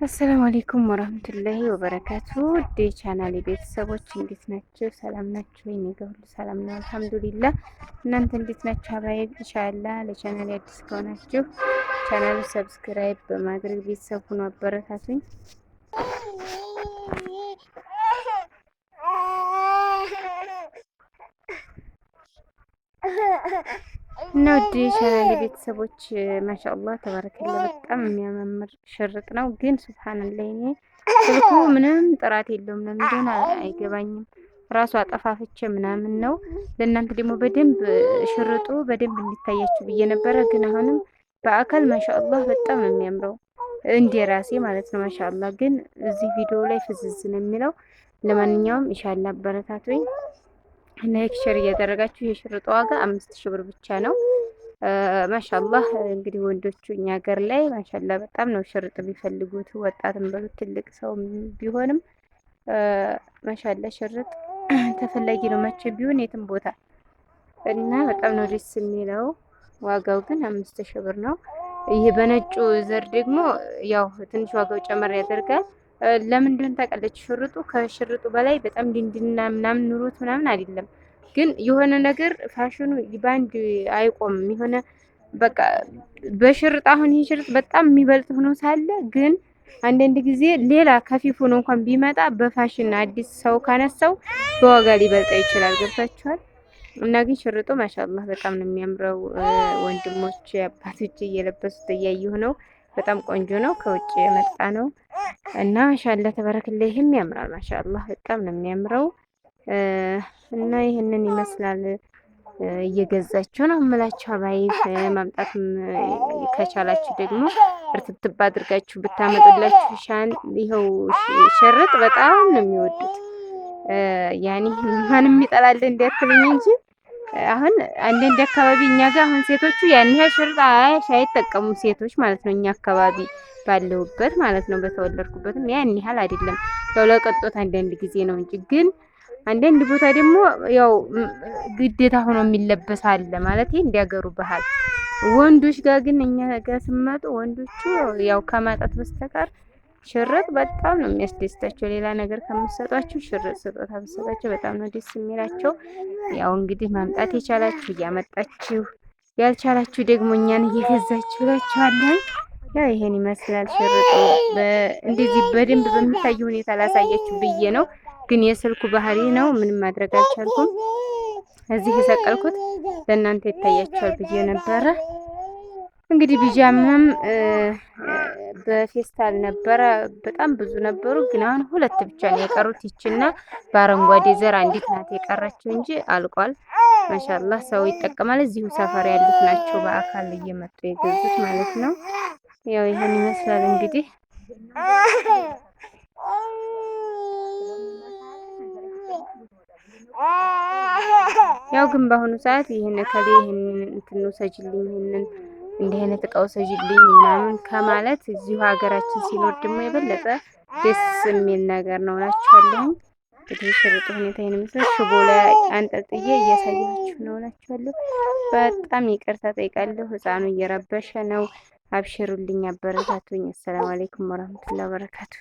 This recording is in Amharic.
አሰላሙ አሌይኩም ወረህመቱላሂ ወበረካቱ። ውድ ቻናሌ ቤተሰቦች እንዴት ናቸው? ሰላም ናቸው? እኔ ጋር ሁሉ ሰላም ነው አልሐምዱሊላህ። እናንተ እንዴት ናቸው? ሀባይብ ኢንሻአላህ ለቻናሌ አዲስ ከሆናችሁ ቻናሉ ሰብስክራይብ በማድረግ ቤተሰብ ሁኑ፣ አበረታቱኝ። እና ውድ ቻናሌ ቤተሰቦች ማሻአላህ ተባረከላ በጣም የሚያማምር ሽርጥ ነው። ግን ሱብሃንአላህ እኔ ስልኩ ምንም ጥራት የለውም፣ ለምን እንደሆነ አይገባኝም። ራሱ አጠፋፍቼ ምናምን ነው። ለእናንተ ደግሞ በደንብ ሽርጡ በደንብ እንዲታያችሁ ብዬ ነበረ። ግን አሁንም በአካል ማሻአላህ በጣም ነው የሚያምረው፣ እንደ ራሴ ማለት ነው ማሻአላህ። ግን እዚህ ቪዲዮ ላይ ፍዝዝ ነው የሚለው። ለማንኛውም ኢንሻአላህ አበረታቱኝ። ላይክ ሼር እያደረጋችሁ የሽርጥ ዋጋ 5000 ብር ብቻ ነው። ማሻአላህ እንግዲህ ወንዶቹ እኛ ሀገር ላይ ማሻአላህ በጣም ነው ሽርጥ ቢፈልጉት፣ ወጣትም በሉት ትልቅ ሰው ቢሆንም ማሻአላህ ሽርጥ ተፈላጊ ነው መቼ ቢሆን የትም ቦታ እና በጣም ነው ደስ የሚለው። ዋጋው ግን 5000 ብር ነው። ይሄ በነጩ ዘር ደግሞ ያው ትንሽ ዋጋው ጨመር ያደርጋል። ለምን እንደሆነ ታውቃለች? ሽርጡ ከሽርጡ በላይ በጣም ድንድና ምናምን ኑሮት ምናምን አይደለም፣ ግን የሆነ ነገር ፋሽኑ ባንድ አይቆምም። የሆነ በቃ በሽርጥ አሁን ይሄ ሽርጥ በጣም የሚበልጥ ሆኖ ሳለ ግን አንዳንድ ጊዜ ሌላ ከፊፍ ሆኖ እንኳን ቢመጣ በፋሽን አዲስ ሰው ካነሳው በዋጋ ሊበልጣ ይችላል። ገብታችኋል? እና ግን ሽርጡ ማሻአላህ በጣም ነው የሚያምረው። ወንድሞች አባቶች እየለበሱት እያየሁ ነው። በጣም ቆንጆ ነው። ከውጭ የመጣ ነው እና ማሻአላህ ተበረከላህ። ይሄም ያምራል ማሻአላህ በጣም ነው የሚያምረው። እና ይሄንን ይመስላል። እየገዛችሁ ነው የምላችሁ አባይ ማምጣትም ከቻላችሁ ደግሞ እርትብትብ አድርጋችሁ ብታመጡላችሁ ሻን ይኸው ሽርጥ በጣም ነው የሚወዱት። ያኔ ማንም ይጠላል እንዲያትልኝ እንጂ አሁን አንዳንድ አካባቢ እኛ ጋር አሁን ሴቶቹ ያን ያህል ሽርጥ አይጠቀሙም፣ ሴቶች ማለት ነው። እኛ አካባቢ ባለሁበት ማለት ነው፣ በተወለድኩበትም ያን ያህል አይደለም። ያው ለቅጦት አንዳንድ ጊዜ ነው እንጂ ግን አንዳንድ ቦታ ደግሞ ያው ግዴታ ሆኖ የሚለበስ አለ ማለት እንዲያገሩ ባህል። ወንዶች ጋር ግን እኛ ጋር ስመጡ ወንዶቹ ያው ከማጣት በስተቀር ሽርጥ በጣም ነው የሚያስደስታቸው። ሌላ ነገር ከምትሰጧቸው ሽርጥ ስጦታ ብትሰጧቸው በጣም ነው ደስ የሚላቸው። ያው እንግዲህ ማምጣት የቻላችሁ እያመጣችሁ፣ ያልቻላችሁ ደግሞ እኛን እየገዛችሁ እላችኋለን። ያው ይሄን ይመስላል ሽርጡ። እንደዚህ በደንብ በሚታይ ሁኔታ ላሳያችሁ ብዬ ነው፣ ግን የስልኩ ባህሪ ነው፣ ምንም ማድረግ አልቻልኩም። እዚህ የሰቀልኩት ለእናንተ ይታያችኋል ብዬ ነበረ። እንግዲህ ቢጃማም በፌስታል ነበረ፣ በጣም ብዙ ነበሩ፣ ግን አሁን 2 ብቻ ነው የቀሩት። ይችና በአረንጓዴ ዘር አንዲት ናት የቀረችው እንጂ አልቋል። ማሻአላህ ሰው ይጠቀማል። እዚሁ ሰፈር ያሉት ናቸው በአካል እየመጡ የገዙት ማለት ነው። ያው ይሄን ይመስላል እንግዲህ ያው ግን በአሁኑ ሰዓት ይሄን ከሌ ይሄን እንትን ሰጅልኝ ይሄንን እንዲህ አይነት እቃው ሰጅልኝ ምናምን ከማለት እዚሁ ሀገራችን ሲኖር ደግሞ የበለጠ ደስ የሚል ነገር ነው እላችኋለሁ። እንግዲህ ሽርጡ ሁኔታ ይሄን ምስል ሽቦ ላይ አንጠልጥዬ እያሳያችሁ ነው እላችኋለሁ። በጣም ይቅርታ ጠይቃለሁ፣ ህፃኑ እየረበሸ ነው። አብሽሩልኝ፣ አበረታቱኝ። አሰላሙ አለይኩም ወራህመቱላሂ ወበረካቱ።